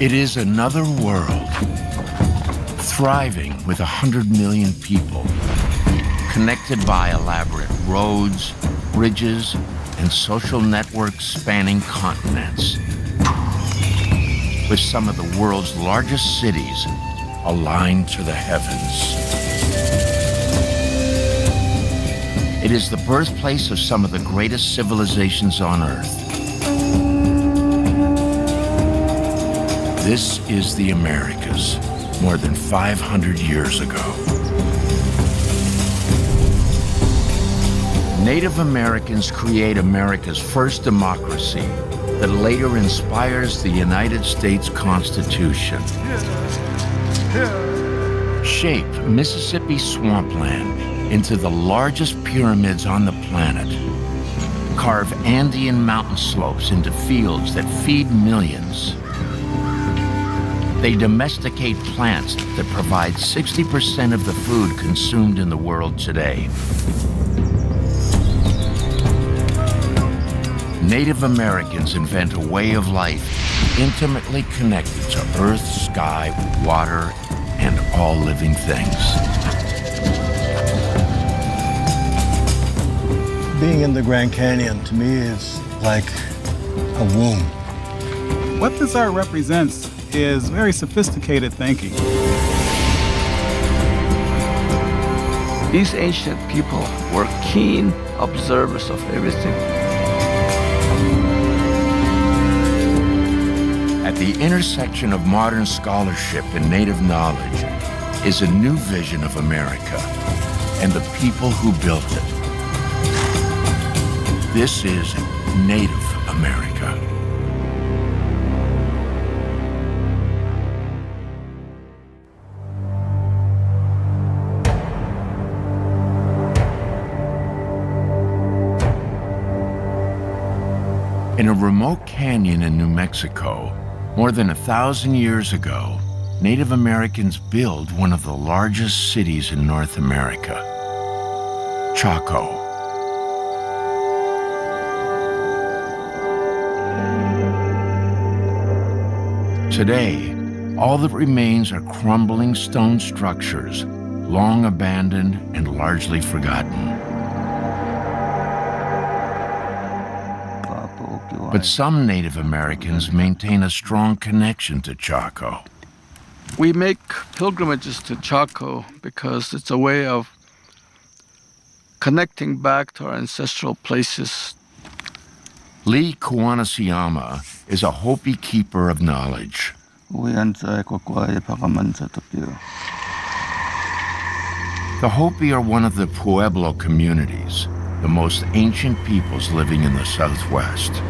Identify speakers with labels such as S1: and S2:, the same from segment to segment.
S1: It is another world, thriving with 100 million people, connected by elaborate roads, bridges, and social networks spanning continents, with some of the world's largest cities aligned to the heavens. It is the birthplace of some of the greatest civilizations on Earth. This is the Americas, more than 500 years ago. Native Americans create America's first democracy that later inspires the United States Constitution. Shape Mississippi swampland into the largest pyramids on the planet. Carve Andean mountain slopes into fields that feed millions. They domesticate plants that provide 60% of the food consumed in the world today. Native Americans invent a way of life intimately connected to earth, sky, water, and all living things.
S2: Being in the Grand Canyon, to me, is like a womb.
S3: What this art represents is very sophisticated thinking.
S4: These ancient people were keen observers of everything.
S1: At the intersection of modern scholarship and native knowledge is a new vision of America and the people who built it. This is Native America. In a remote canyon in New Mexico, more than 1,000 years ago, Native Americans built one of the largest cities in North America, Chaco. Today, all that remains are crumbling stone structures, long abandoned and largely forgotten. But some Native Americans maintain a strong connection to Chaco.
S4: We make pilgrimages to Chaco because it's a way of connecting back to our ancestral places.
S1: Lee Kuanasiyama is a Hopi keeper of knowledge.
S4: The
S1: Hopi are one of the Pueblo communities, the most ancient peoples living in the Southwest.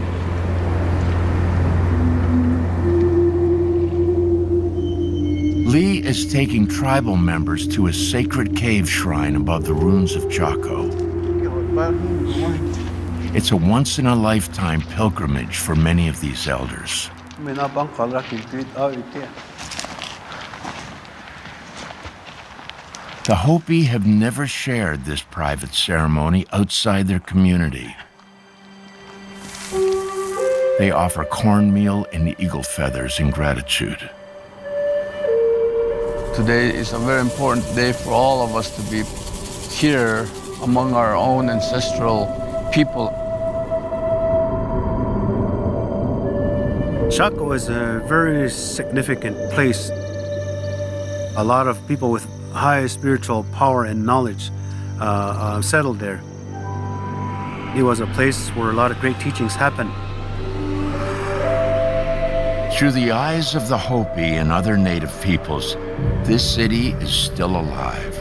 S1: Lee is taking tribal members to a sacred cave shrine above the ruins of Chaco. It's a once-in-a-lifetime pilgrimage for many of these elders. The Hopi have never shared this private ceremony outside their community. They offer cornmeal and eagle feathers in gratitude.
S4: Today is a very important day for all of us to be here among our own ancestral people.
S2: Chaco is a very significant place. A lot of people with high spiritual power and knowledge settled there. It was a place where a lot of great teachings happened.
S1: Through the eyes of the Hopi and other native peoples, this city is still alive.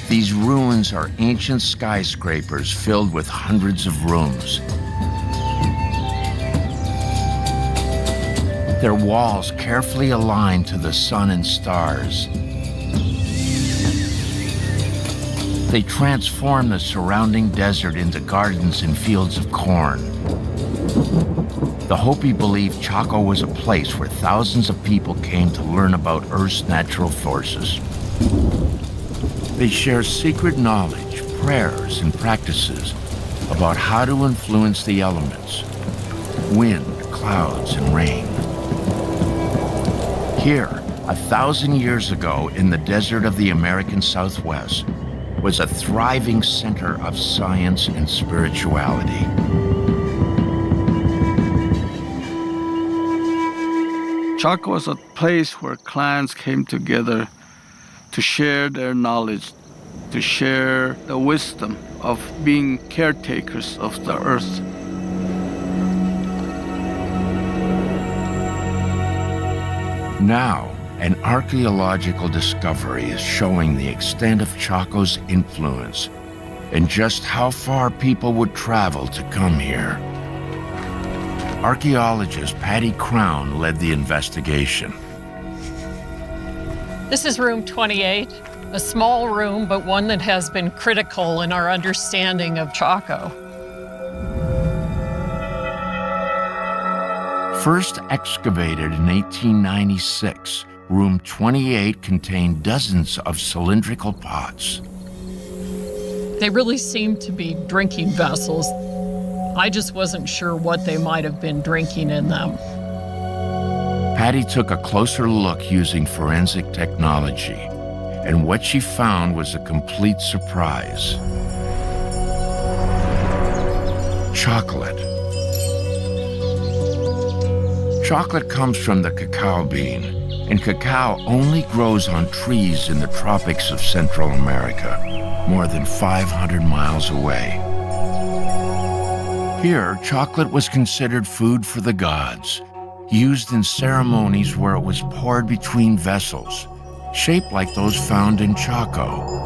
S1: These ruins are ancient skyscrapers filled with hundreds of rooms. Their walls carefully aligned to the sun and stars. They transform the surrounding desert into gardens and fields of corn. The Hopi believed Chaco was a place where thousands of people came to learn about Earth's natural forces. They share secret knowledge, prayers, and practices about how to influence the elements: wind, clouds and rain. Here, 1,000 years ago, in the desert of the American Southwest, was a thriving center of science and spirituality.
S4: Chaco was a place where clans came together to share their knowledge, to share the wisdom of being caretakers of the earth.
S1: Now, an archaeological discovery is showing the extent of Chaco's influence and just how far people would travel to come here. Archaeologist Patty Crown led the investigation.
S5: This is room 28, a small room, but one that has been critical in our understanding of Chaco.
S1: First excavated in 1896, room 28 contained dozens of cylindrical pots.
S5: They really seemed to be drinking vessels. I just wasn't sure what they might have been drinking in them.
S1: Patty took a closer look using forensic technology, and what she found was a complete surprise. Chocolate. Chocolate comes from the cacao bean, and cacao only grows on trees in the tropics of Central America, more than 500 miles away. Here, chocolate was considered food for the gods, used in ceremonies where it was poured between vessels, shaped like those found in Chaco.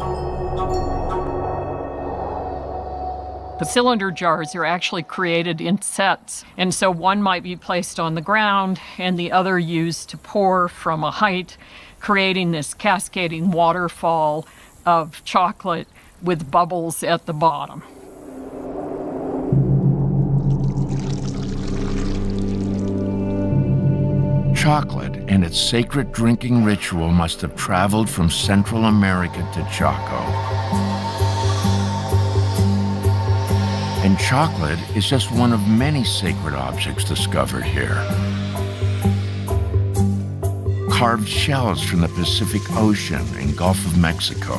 S5: The cylinder jars are actually created in sets, and so one might be placed on the ground and the other used to pour from a height, creating this cascading waterfall of chocolate with bubbles at the bottom.
S1: Chocolate and its sacred drinking ritual must have traveled from Central America to Chaco. And chocolate is just one of many sacred objects discovered here. Carved shells from the Pacific Ocean and Gulf of Mexico.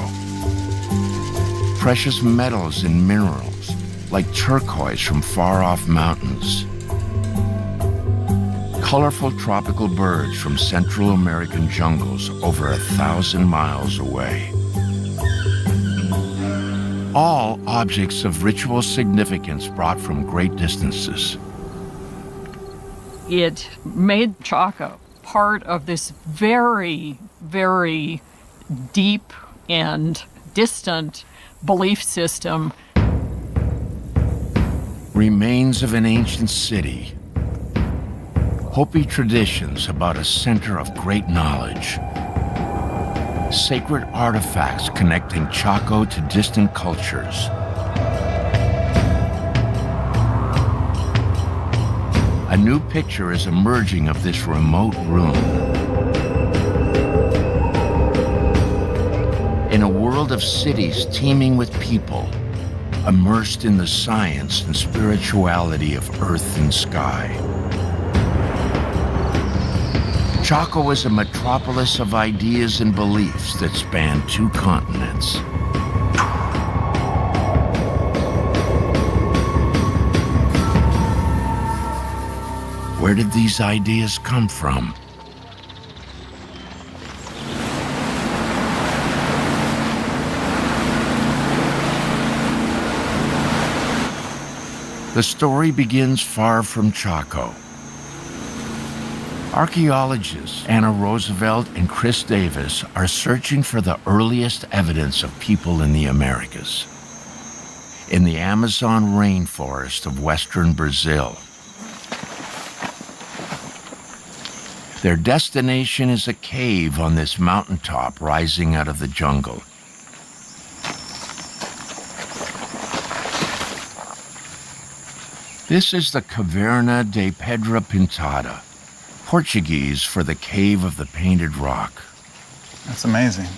S1: Precious metals and minerals like turquoise from far-off mountains. Colorful tropical birds from Central American jungles over 1,000 miles away. All objects of ritual significance brought from great distances.
S5: It made Chaco part of this very, very deep and distant belief system.
S1: Remains of an ancient city. Hopi traditions about a center of great knowledge. Sacred artifacts connecting Chaco to distant cultures. A new picture is emerging of this remote room. In a world of cities teeming with people, immersed in the science and spirituality of earth and sky. Chaco is a metropolis of ideas and beliefs that span 2 continents. Where did these ideas come from? The story begins far from Chaco. Archaeologists Anna Roosevelt and Chris Davis are searching for the earliest evidence of people in the Americas. In the Amazon rainforest of western Brazil. Their destination is a cave on this mountaintop rising out of the jungle. This is the Caverna de Pedra Pintada, Portuguese for the Cave of the Painted Rock.
S3: That's amazing.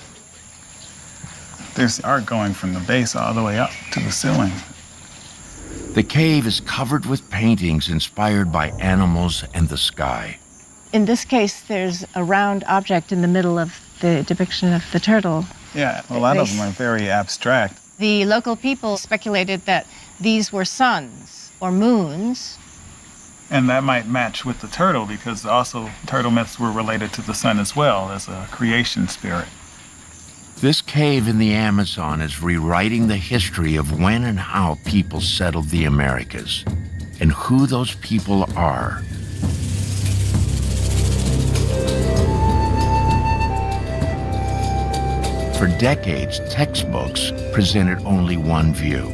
S3: There's art going from the base all the way up to the ceiling.
S1: The cave is covered with paintings inspired by animals and the sky.
S6: In this case, there's a round object in the middle of the depiction of the turtle.
S3: Yeah, a lot of them are very abstract.
S6: The local people speculated that these were suns or moons.
S3: And that might match with the turtle because also turtle myths were related to the sun as well as a creation spirit.
S1: This cave in the Amazon is rewriting the history of when and how people settled the Americas and who those people are. For decades, textbooks presented only one view.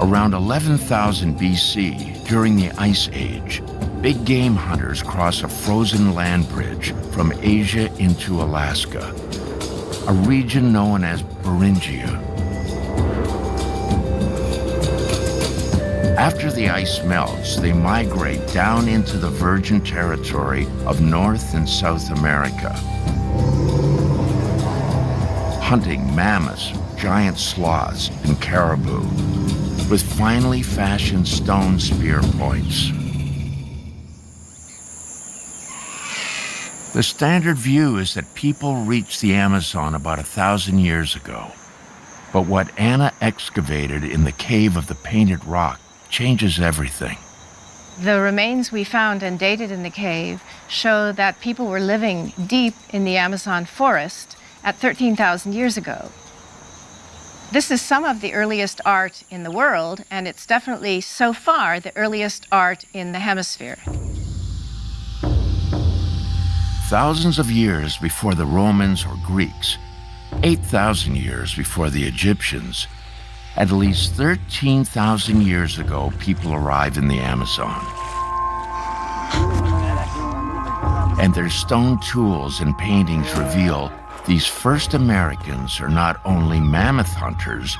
S1: Around 11,000 BC, during the Ice Age, big game hunters cross a frozen land bridge from Asia into Alaska, a region known as Beringia. After the ice melts, they migrate down into the virgin territory of North and South America, hunting mammoths, giant sloths, and caribou, with finely fashioned stone spear points. The standard view is that people reached the Amazon about 1,000 years ago. But what Anna excavated in the Cave of the Painted Rock changes everything.
S6: The remains we found and dated in the cave show that people were living deep in the Amazon forest at 13,000 years ago. This is some of the earliest art in the world, and it's definitely, so far, the earliest art in the hemisphere.
S1: Thousands of years before the Romans or Greeks, 8,000 years before the Egyptians, at least 13,000 years ago, people arrived in the Amazon. And their stone tools and paintings reveal these first Americans are not only mammoth hunters,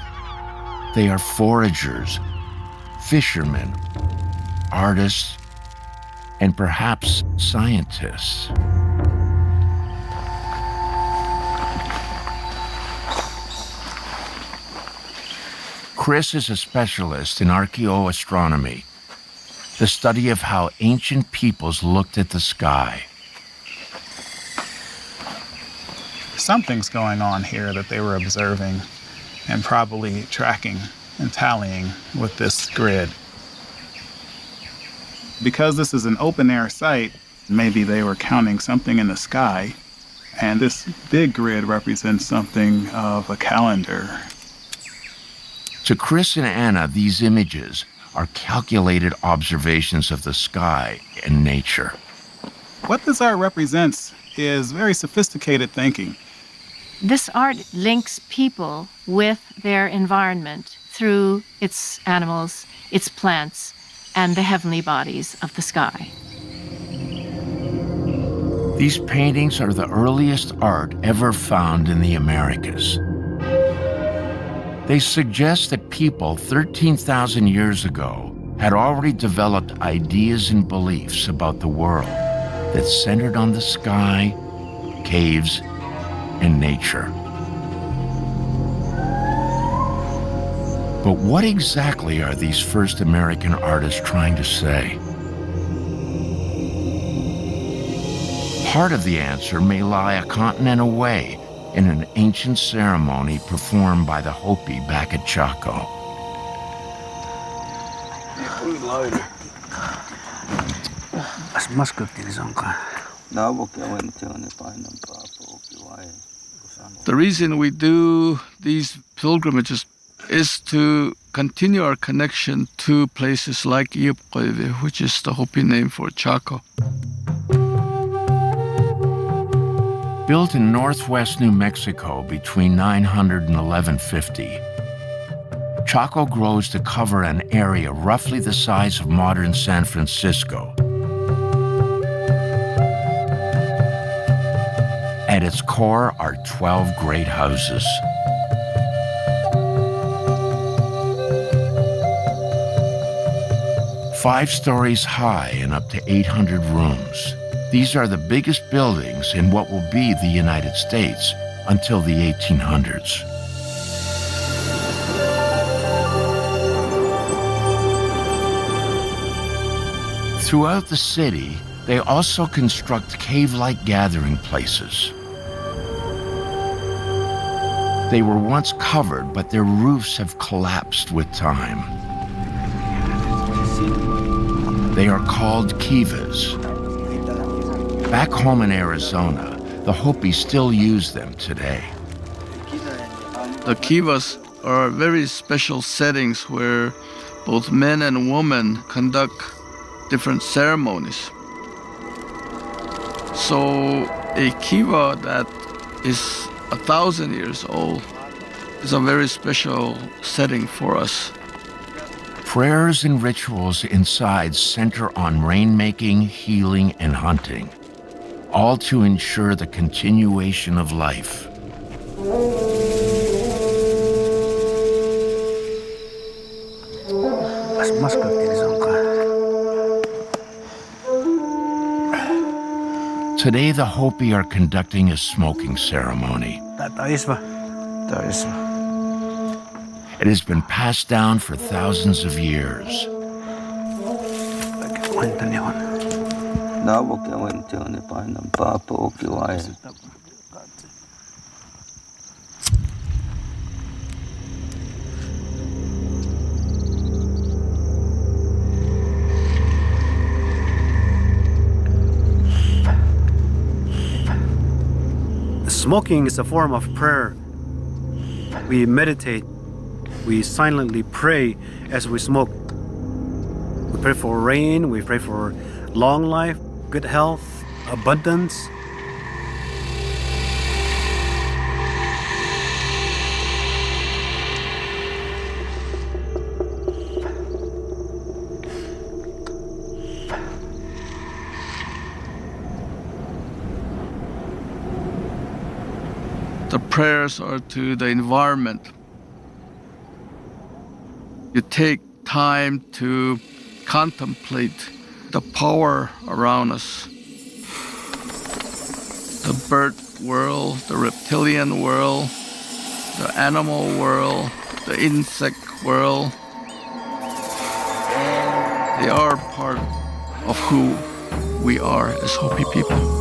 S1: they are foragers, fishermen, artists, and perhaps scientists. Chris is a specialist in archaeoastronomy, the study of how ancient peoples looked at the sky.
S3: Something's going on here that they were observing and probably tracking and tallying with this grid. Because this is an open-air site, maybe they were counting something in the sky, and this big grid represents something of a calendar.
S1: To Chris and Anna, these images are calculated observations of the sky and nature.
S3: What this art represents is very sophisticated thinking.
S6: This art links people with their environment through its animals, its plants, and the heavenly bodies of the sky.
S1: These paintings are the earliest art ever found in the Americas. They suggest that people 13,000 years ago had already developed ideas and beliefs about the world that centered on the sky, caves, and nature. But what exactly are these first American artists trying to say? Part of the answer may lie a continent away in an ancient ceremony performed by the Hopi back at Chaco.
S4: The reason we do these pilgrimages is to continue our connection to places like Iupkoive, which is the Hopi name for Chaco.
S1: Built in northwest New Mexico between 900 and 1150, Chaco grows to cover an area roughly the size of modern San Francisco. At its core are 12 great houses. Five stories high and up to 800 rooms. These are the biggest buildings in what will be the United States until the 1800s. Throughout the city, they also construct cave-like gathering places. They were once covered, but their roofs have collapsed with time. They are called kivas. Back home in Arizona, the Hopi still use them today.
S4: The kivas are very special settings where both men and women conduct different ceremonies. So a kiva that is 1,000 years old is a very special setting for us.
S1: Prayers and rituals inside center on rainmaking, healing, and hunting, all to ensure the continuation of life. Today, the Hopi are conducting a smoking ceremony. It has been passed down for thousands of years.
S2: Smoking is a form of prayer. We meditate. We silently pray as we smoke. We pray for rain. We pray for long life, good health, abundance.
S4: The prayers are to the environment. You take time to contemplate the power around us. The bird world, the reptilian world, the animal world, the insect world. They are part of who we are as Hopi people.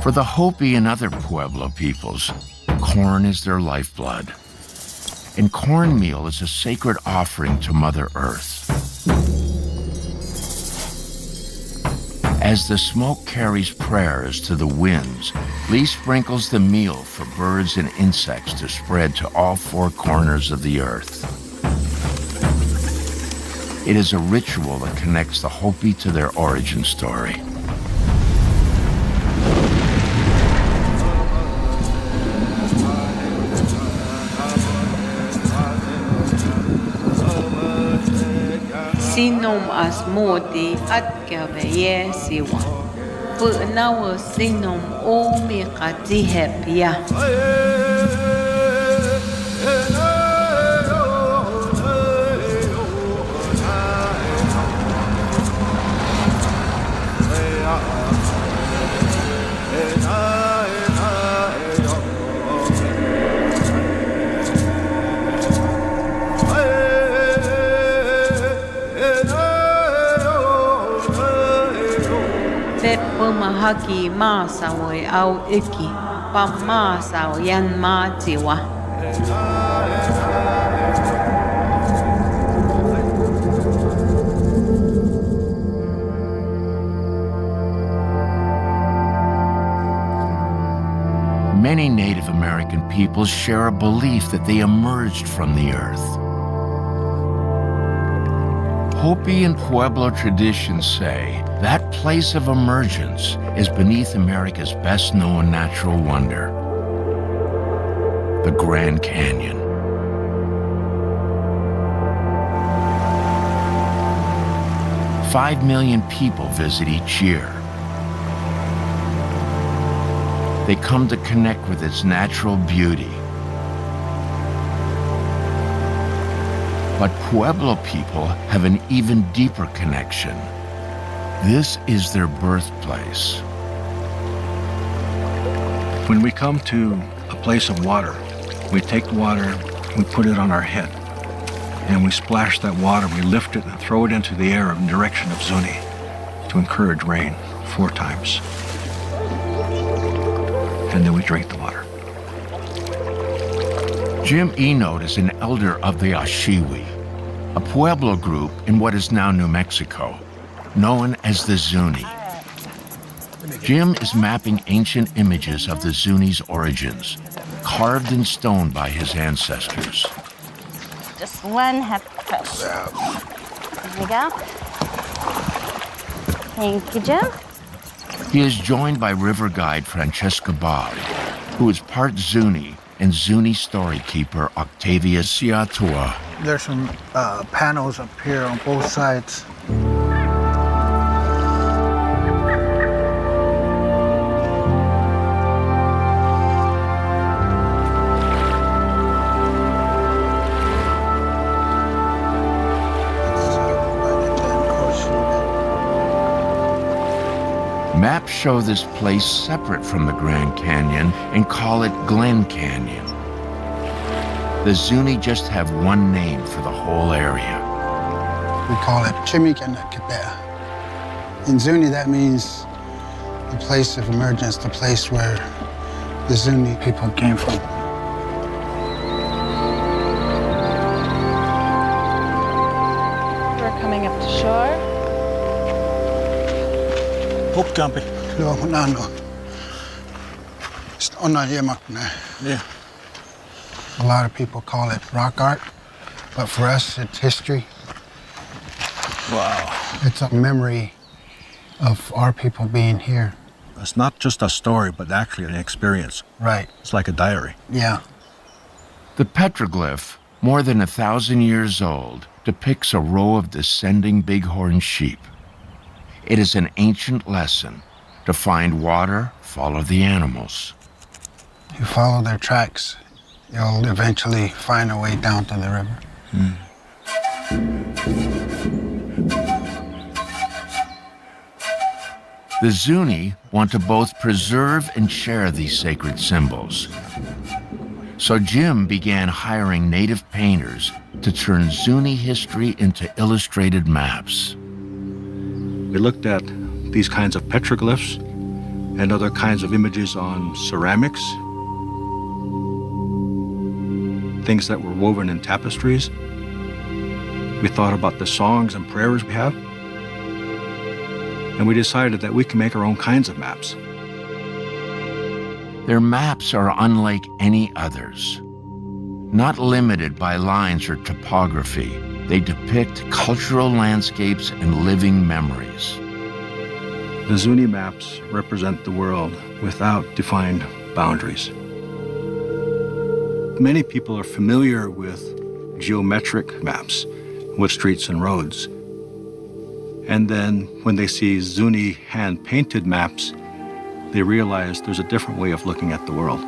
S1: For the Hopi and other Pueblo peoples, corn is their lifeblood. And cornmeal is a sacred offering to Mother Earth. As the smoke carries prayers to the winds, Lee sprinkles the meal for birds and insects to spread to all four corners of the earth. It is a ritual that connects the Hopi to their origin story.
S7: Sinom as modi at kaveye siwa. Pu'nawa sinom o mi qatihep ya. Mahaki ma sawe au iki, pa ma sao yan ma tiwa.
S1: Many Native American peoples share a belief that they emerged from the earth. Hopi and Pueblo traditions say that place of emergence is beneath America's best-known natural wonder, the Grand Canyon. $5 million people visit each year. They come to connect with its natural beauty. But Pueblo people have an even deeper connection. This is their birthplace.
S8: When we come to a place of water. We take the water, we put it on our head, and we splash that water, we lift it and throw it into the air in the direction of Zuni to encourage rain 4 times. And then we drink the water.
S1: Jim Enote is an elder of the Ashiwi, a Pueblo group in what is now New Mexico, known as the Zuni. Jim is mapping ancient images of the Zuni's origins, carved in stone by his ancestors.
S9: Just 1 half cup. There we go. Thank you, Jim.
S1: He is joined by river guide Francesca Bob, who is part Zuni, and Zuni story keeper Octavia Siatua.
S10: There's some panels up here on both sides.
S1: Maps show this place separate from the Grand Canyon and call it Glen Canyon. The Zuni just have one name for the whole area.
S10: We call it Chimikanakipea. In Zuni, that means the place of emergence, the place where the Zuni people came from.
S9: We're coming up to shore.
S10: Hook jumping. No. Yeah. A lot of people call it rock art, but for us, it's history.
S8: Wow.
S10: It's a memory of our people being here.
S8: It's not just a story, but actually an experience.
S10: Right.
S8: It's like a diary.
S10: Yeah.
S1: The petroglyph, more than 1,000 years old, depicts a row of descending bighorn sheep. It is an ancient lesson. To find water, follow the animals.
S10: You follow their tracks, you'll eventually find a way down to the river.
S1: The Zuni want to both preserve and share these sacred symbols. So Jim began hiring native painters to turn Zuni history into illustrated maps.
S8: We looked at these kinds of petroglyphs and other kinds of images on ceramics, things that were woven in tapestries. We thought about the songs and prayers we have, and we decided that we can make our own kinds of maps.
S1: Their maps are unlike any others. Not limited by lines or topography, they depict cultural landscapes and living memories.
S8: The Zuni maps represent the world without defined boundaries. Many people are familiar with geometric maps with streets and roads. And then when they see Zuni hand-painted maps, they realize there's a different way of looking at the world.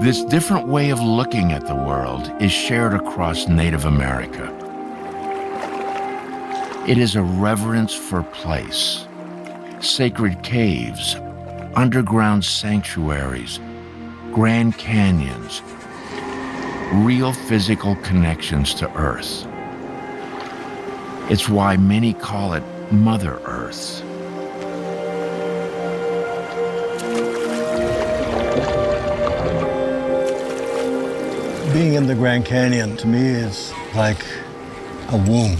S1: This different way of looking at the world is shared across Native America. It is a reverence for place, sacred caves, underground sanctuaries, Grand Canyons, real physical connections to Earth. It's why many call it Mother Earth.
S8: Being in the Grand Canyon, to me, is like a womb.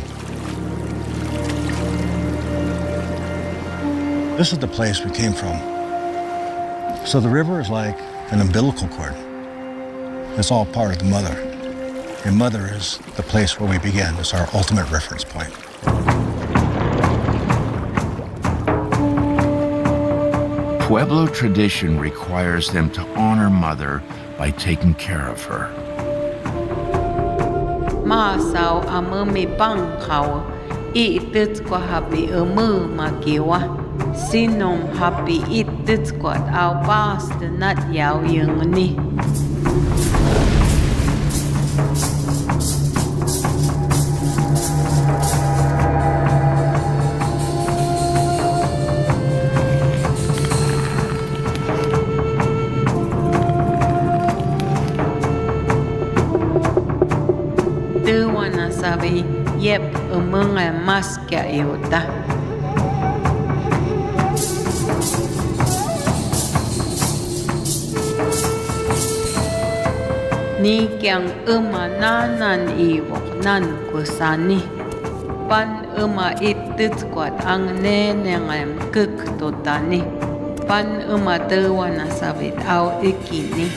S8: This is the place we came from. So the river is like an umbilical cord. It's all part of the mother. And mother is the place where we begin. It's our ultimate reference point.
S1: Pueblo tradition requires them to honor Mother by taking care of her.
S7: Ma sao amami bang kau I tits kwa happy ma kiwa. Sinom happy it tits kwa au bas the nut yao yung ni. sabi yep mga mas kya iota. Ni kyang nanan iwok nan kusani. Pan ititsquat ang nenengem kuktotani. Pan tewa na sabit au ikini.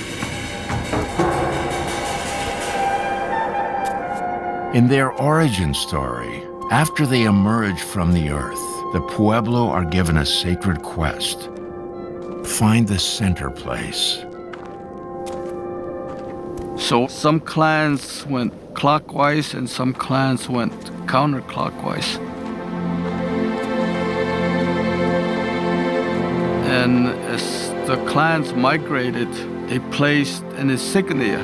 S1: In their origin story, after they emerge from the earth, the Pueblo are given a sacred quest. Find the center place.
S4: So some clans went clockwise and some clans went counterclockwise. And as the clans migrated, they placed an insignia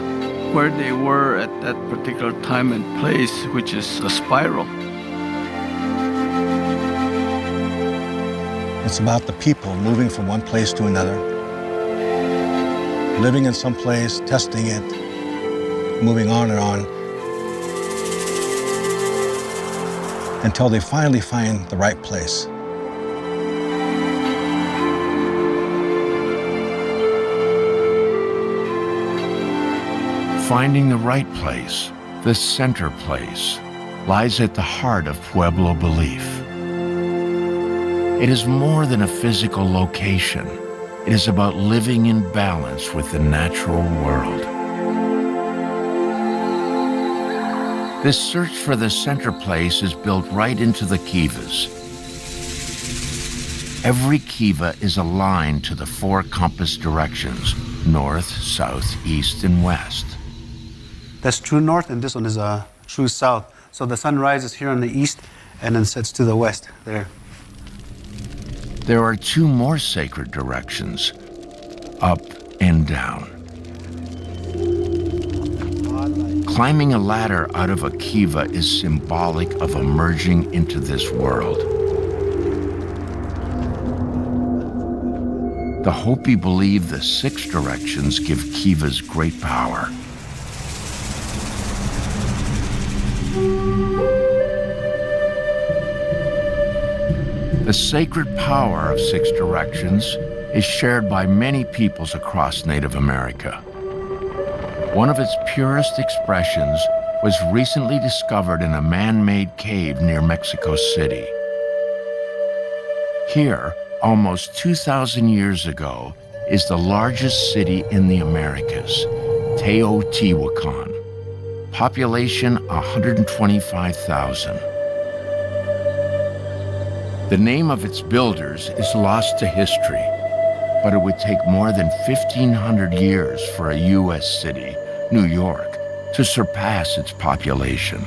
S4: where they were at that particular time and place, which is a spiral.
S8: It's about the people moving from one place to another, living in some place, testing it, moving on and on, until they finally find the right place.
S1: Finding the right place, the center place, lies at the heart of Pueblo belief. It is more than a physical location. It is about living in balance with the natural world. This search for the center place is built right into the kivas. Every kiva is aligned to the 4 compass directions: north, south, east, and west.
S2: That's true north, and this one is true south. So the sun rises here on the east and then sets to the west there.
S1: There are 2 more sacred directions, up and down. Climbing a ladder out of a kiva is symbolic of emerging into this world. The Hopi believe the 6 directions give kivas great power. The sacred power of 6 directions is shared by many peoples across Native America. One of its purest expressions was recently discovered in a man-made cave near Mexico City. Here, almost 2,000 years ago, is the largest city in the Americas, Teotihuacan. Population 125,000. The name of its builders is lost to history, but it would take more than 1,500 years for a U.S. city, New York, to surpass its population.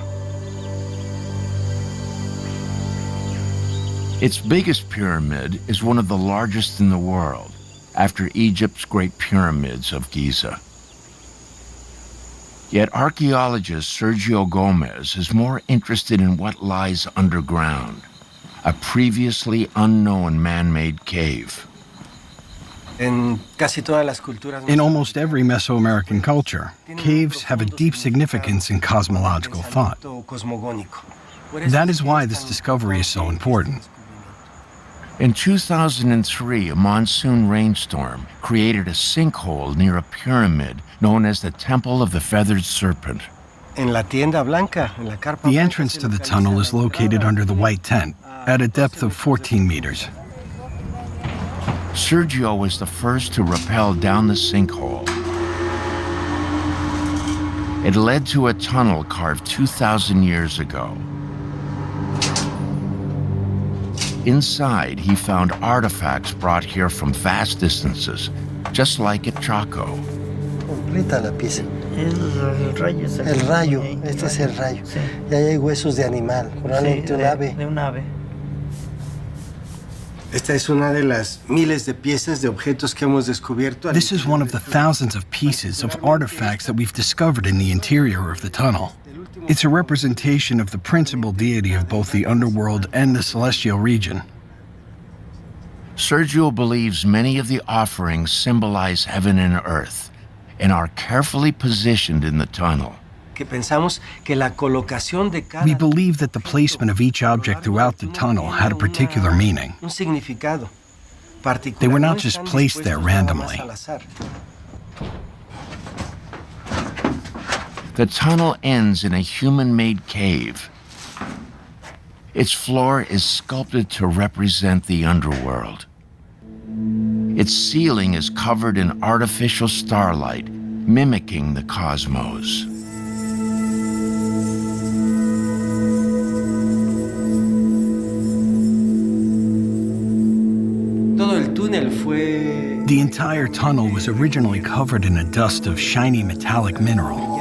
S1: Its biggest pyramid is one of the largest in the world, after Egypt's Great Pyramids of Giza. Yet archaeologist Sergio Gomez is more interested in what lies underground, a previously unknown man-made cave.
S11: In almost every Mesoamerican culture, caves have a deep significance in cosmological thought. That is why this discovery is so important.
S1: In 2003, a monsoon rainstorm created a sinkhole near a pyramid known as the Temple of the Feathered Serpent.
S11: The entrance to the tunnel is located under the white tent, at a depth of 14 meters.
S1: Sergio was the first to rappel down the sinkhole. It led to a tunnel carved 2,000 years ago. Inside, he found artifacts brought here from vast distances, just like at Chaco.
S12: Completa la pieza. El rayo, este es el rayo. Y ahí hay huesos de animal, probablemente un ave.
S13: De un ave.
S12: Esta es una de las miles de piezas de objetos que hemos descubierto.
S11: This is one of the thousands of pieces of artifacts that we've discovered in the interior of the tunnel. It's a representation of the principal deity of both the underworld and the celestial region.
S1: Sergio believes many of the offerings symbolize heaven and earth and are carefully positioned in the tunnel.
S12: que pensamos que la colocación de cada
S11: We believe that the placement of each object throughout the tunnel had a particular meaning.
S12: un significado particular.
S11: They were not
S12: No
S11: just
S12: están
S11: placed there
S12: dispuestos nada más
S11: randomly.
S12: al azar.
S1: The tunnel ends in a human-made cave. Its floor is sculpted to represent the underworld. Its ceiling is covered in artificial starlight, mimicking the cosmos.
S12: Todo el túnel fue
S11: The entire tunnel was originally covered in a dust of shiny metallic mineral.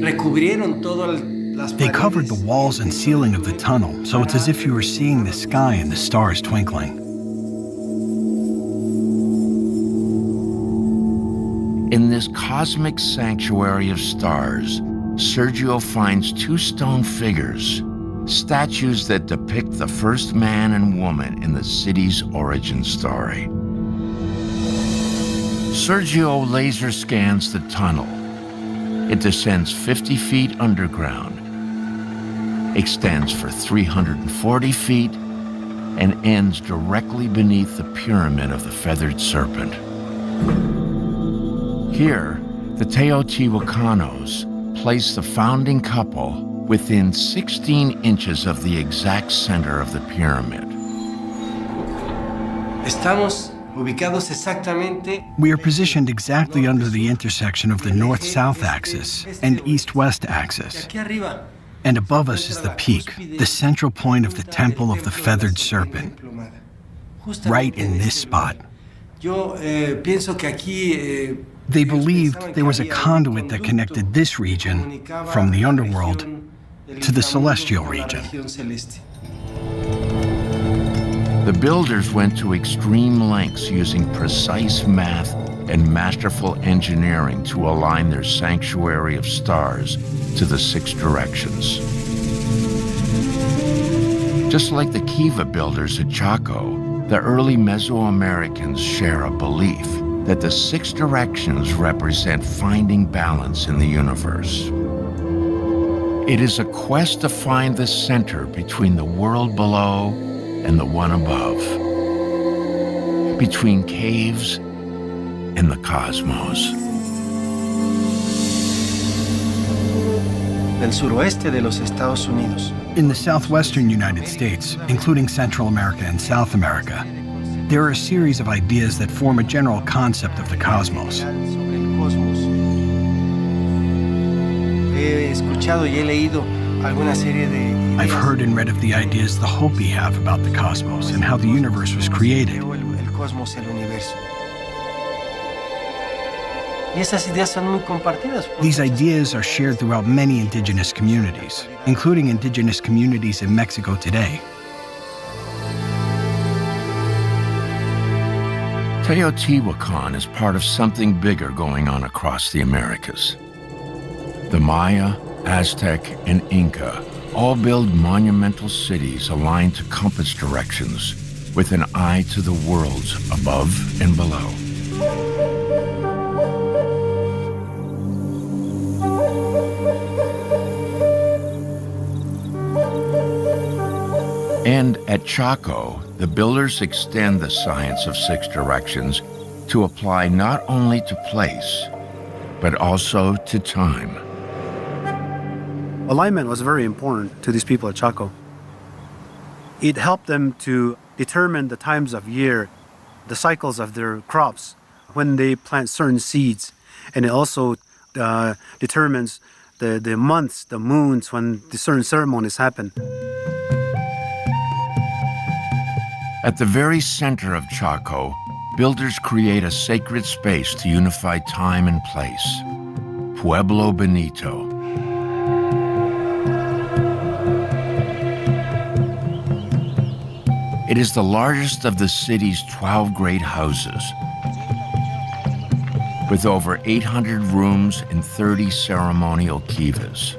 S12: recubrieron todas las
S11: They covered the
S12: paredes.
S11: walls and ceiling of the tunnel, so it's as if you were seeing the sky and the stars twinkling.
S1: In this cosmic sanctuary of stars, Sergio finds two stone figures, statues that depict the first man and woman in the city's origin story. Sergio laser scans the tunnel. It descends 50 feet underground, extends for 340 feet, and ends directly beneath the pyramid of the feathered serpent. Here, the Teotihuacanos place the founding couple within 16 inches of the exact center of the pyramid.
S12: Estamos ubicados exactamente.
S11: We are positioned exactly under the intersection of the north-south axis and east-west axis.
S12: Aquí arriba.
S11: And above us is the peak, the central point of the Temple of the Feathered Serpent, right in this spot.
S12: Yo pienso que aquí
S11: They believed there was a conduit that connected this region from the underworld to the celestial region.
S1: The builders went to extreme lengths using precise math and masterful engineering to align their sanctuary of stars to the six directions. Just like the Kiva builders at Chaco, the early Mesoamericans share a belief that the six directions represent finding balance in the universe. It is a quest to find the center between the world below and the one above, between caves and the cosmos.
S12: Del suroeste de los Estados Unidos.
S11: In the southwestern United States, including Central America and South America, there are a series of ideas that form a general concept of the cosmos.
S12: He escuchado y he leído alguna serie de
S11: I've heard and read of the ideas the Hopi have about the cosmos and how the universe was created.
S12: el cosmos, el universo. Y esas ideas son muy compartidas.
S11: These ideas are shared throughout many indigenous communities, including indigenous communities in Mexico today.
S1: Teotihuacan is part of something bigger going on across the Americas. The Maya, Aztec, and Inca all build monumental cities aligned to compass directions with an eye to the worlds above and below. And at Chaco, the builders extend the science of six directions to apply not only to place, but also to time.
S2: Alignment was very important to these people at Chaco. It helped them to determine the times of year, the cycles of their crops, when they plant certain seeds, and it also determines the months, the moons, when the certain ceremonies happen.
S1: At the very center of Chaco, builders create a sacred space to unify time and place, Pueblo Benito. It is the largest of the city's 12 great houses, with over 800 rooms and 30 ceremonial kivas.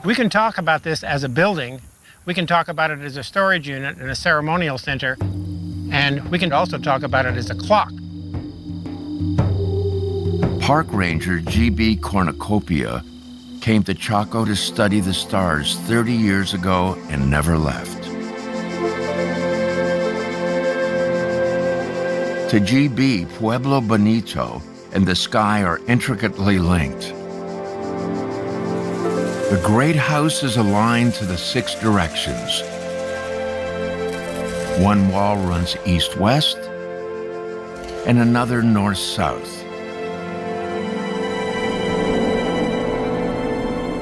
S13: We can talk about this as a building, we can talk about it as a storage unit and a ceremonial center, and we can also talk about it as a clock.
S1: Park ranger G.B. Cornucopia came to Chaco to study the stars 30 years ago and never left. To G.B., Pueblo Bonito and the sky are intricately linked. The great house is aligned to the 6 directions. One wall runs east-west and another north-south.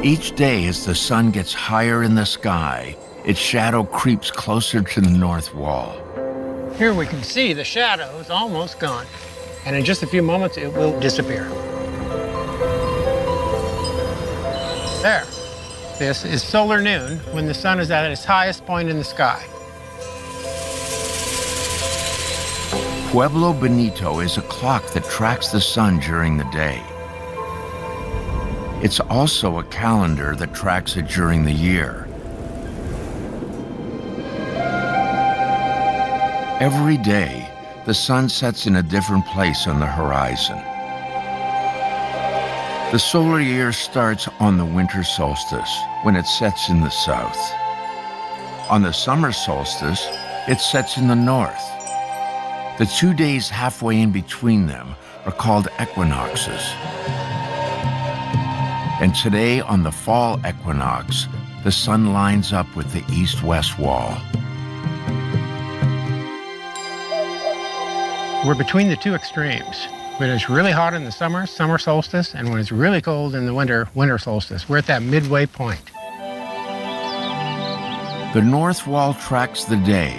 S1: Each day, as the sun gets higher in the sky, its shadow creeps closer to the north wall.
S13: Here we can see the shadow is almost gone. And in just a few moments, it will disappear. There. This is solar noon, when the sun is at its highest point in the sky.
S1: Pueblo Bonito is a clock that tracks the sun during the day. It's also a calendar that tracks it during the year. Every day, the sun sets in a different place on the horizon. The solar year starts on the winter solstice, when it sets in the south. On the summer solstice, it sets in the north. The 2 days halfway in between them are called equinoxes. And today, on the fall equinox, the sun lines up with the east-west wall.
S13: We're between the 2 extremes. When it's really hot in the summer, summer solstice, and when it's really cold in the winter, winter solstice. We're at that midway point.
S1: The north wall tracks the day.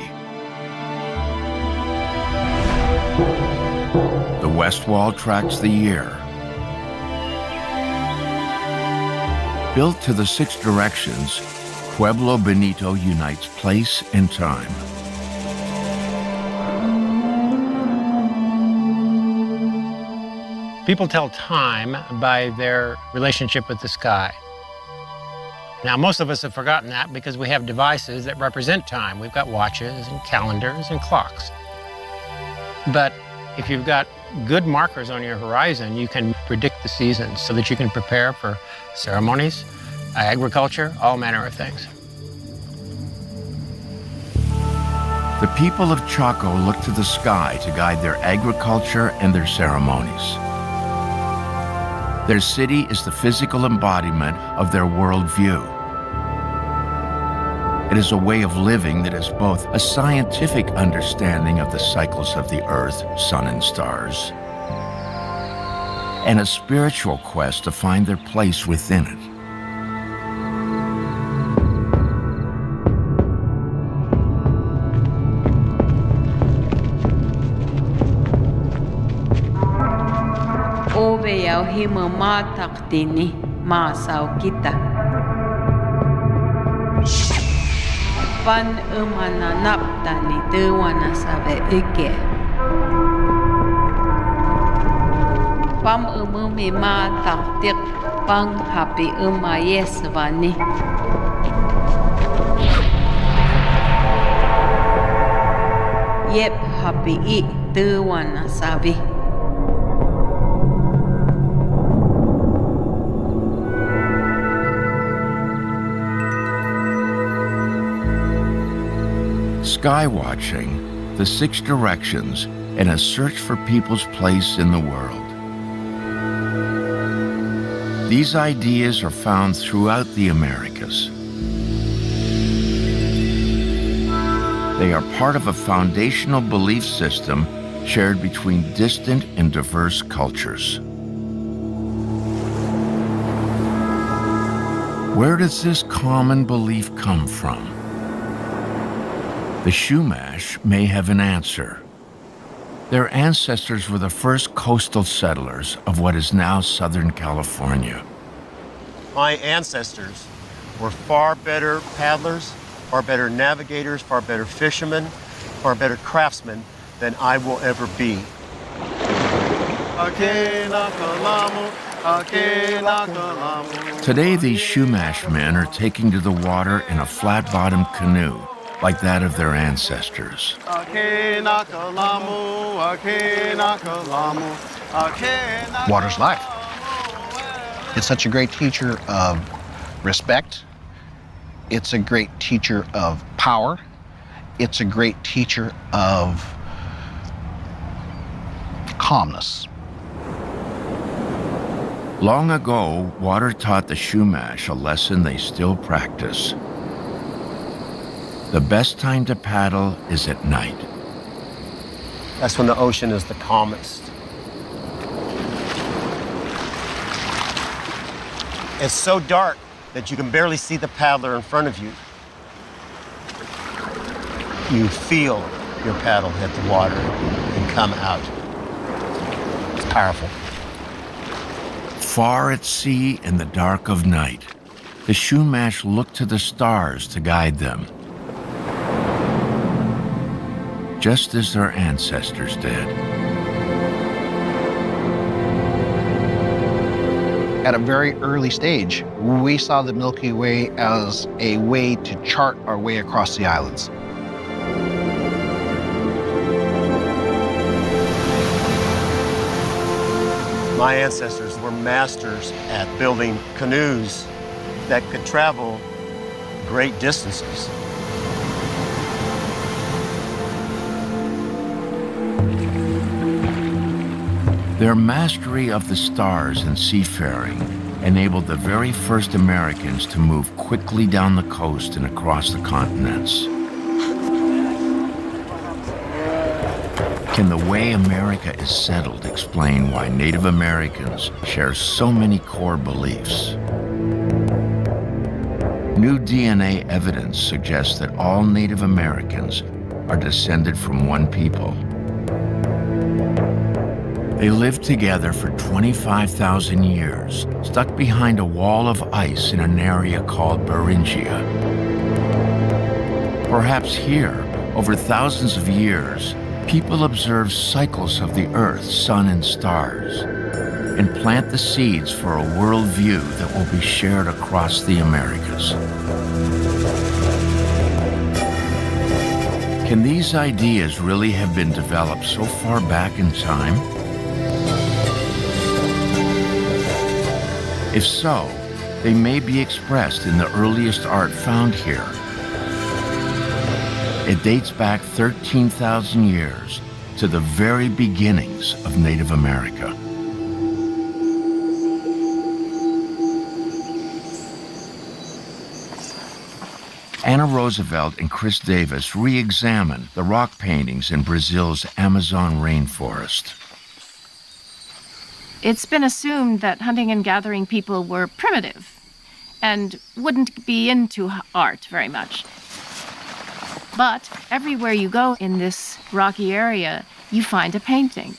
S1: The west wall tracks the year. Built to the 6 directions, Pueblo Bonito unites place and time.
S13: People tell time by their relationship with the sky. Now, most of us have forgotten that because we have devices that represent time. We've got watches and calendars and clocks. But if you've got good markers on your horizon, you can predict the seasons so that you can prepare for ceremonies, agriculture, all manner of things.
S1: The people of Chaco look to the sky to guide their agriculture and their ceremonies. Their city is the physical embodiment of their worldview. It is a way of living that is both a scientific understanding of the cycles of the earth, sun, and stars, and a spiritual quest to find their place within it.
S7: Ove yau hima matak dini masau kita. Pan umana naptani dewana sabe ike. Pam umumi matak tik pang happy yesvani. Yep happy I dewana sabi.
S1: Skywatching, the 6 directions, and a search for people's place in the world. These ideas are found throughout the Americas. They are part of a foundational belief system shared between distant and diverse cultures. Where does this common belief come from? The Chumash may have an answer. Their ancestors were the first coastal settlers of what is now Southern California.
S14: My ancestors were far better paddlers, far better navigators, far better fishermen, far better craftsmen than I will ever be.
S1: Today, these Chumash men are taking to the water in a flat-bottomed canoe, like that of their ancestors.
S15: Water's life. It's such a great teacher of respect. It's a great teacher of power. It's a great teacher of calmness.
S1: Long ago, water taught the Chumash a lesson they still practice. The best time to paddle is at night.
S14: That's when the ocean is the calmest. It's so dark that you can barely see the paddler in front of you. You feel your paddle hit the water and come out. It's powerful.
S1: Far at sea in the dark of night, the Chumash look to the stars to guide them, just as their ancestors did.
S15: At a very early stage, we saw the Milky Way as a way to chart our way across the islands.
S14: My ancestors were masters at building canoes that could travel great distances.
S1: Their mastery of the stars and seafaring enabled the very first Americans to move quickly down the coast and across the continents. Can the way America is settled explain why Native Americans share so many core beliefs? New DNA evidence suggests that all Native Americans are descended from one people. They lived together for 25,000 years, stuck behind a wall of ice in an area called Beringia. Perhaps here, over thousands of years, people observe cycles of the earth, sun, and stars, and plant the seeds for a worldview that will be shared across the Americas. Can these ideas really have been developed so far back in time? If so, they may be expressed in the earliest art found here. It dates back 13,000 years to the very beginnings of Native America. Anna Roosevelt and Chris Davis re-examined the rock paintings in Brazil's Amazon rainforest.
S6: It's been assumed that hunting and gathering people were primitive and wouldn't be into art very much. But everywhere you go in this rocky area, you find a painting.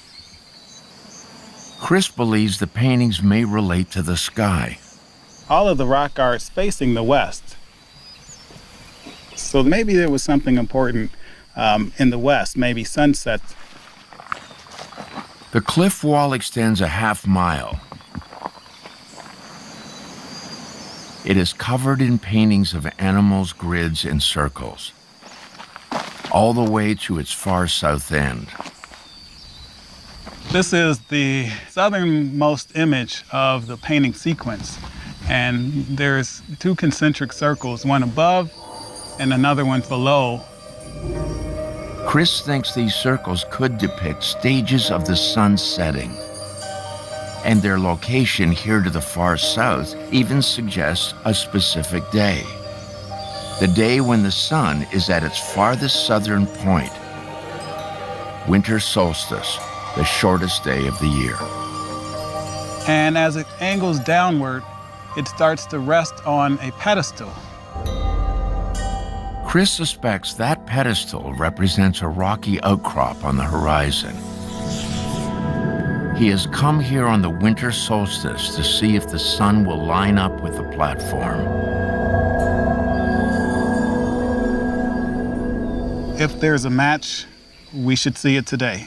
S1: Chris believes the paintings may relate to the sky.
S3: All of the rock art's facing the west. So maybe there was something important in the west, maybe sunsets.
S1: The cliff wall extends a half mile. It is covered in paintings of animals, grids, and circles, all the way to its far south end.
S3: This is the southernmost image of the painting sequence. And there's two concentric circles, one above and another one below.
S1: Chris thinks these circles could depict stages of the sun setting. And their location here to the far south even suggests a specific day. The day when the sun is at its farthest southern point. Winter solstice, the shortest day of the year.
S3: And as it angles downward, it starts to rest on a pedestal.
S1: Chris suspects that pedestal represents a rocky outcrop on the horizon. He has come here on the winter solstice to see if the sun will line up with the platform.
S3: If there's a match, we should see it today.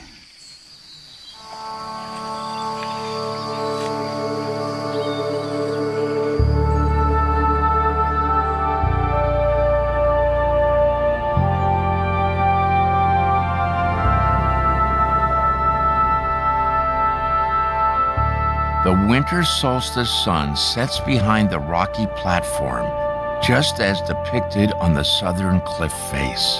S1: The winter solstice sun sets behind the rocky platform, just as depicted on the southern cliff face.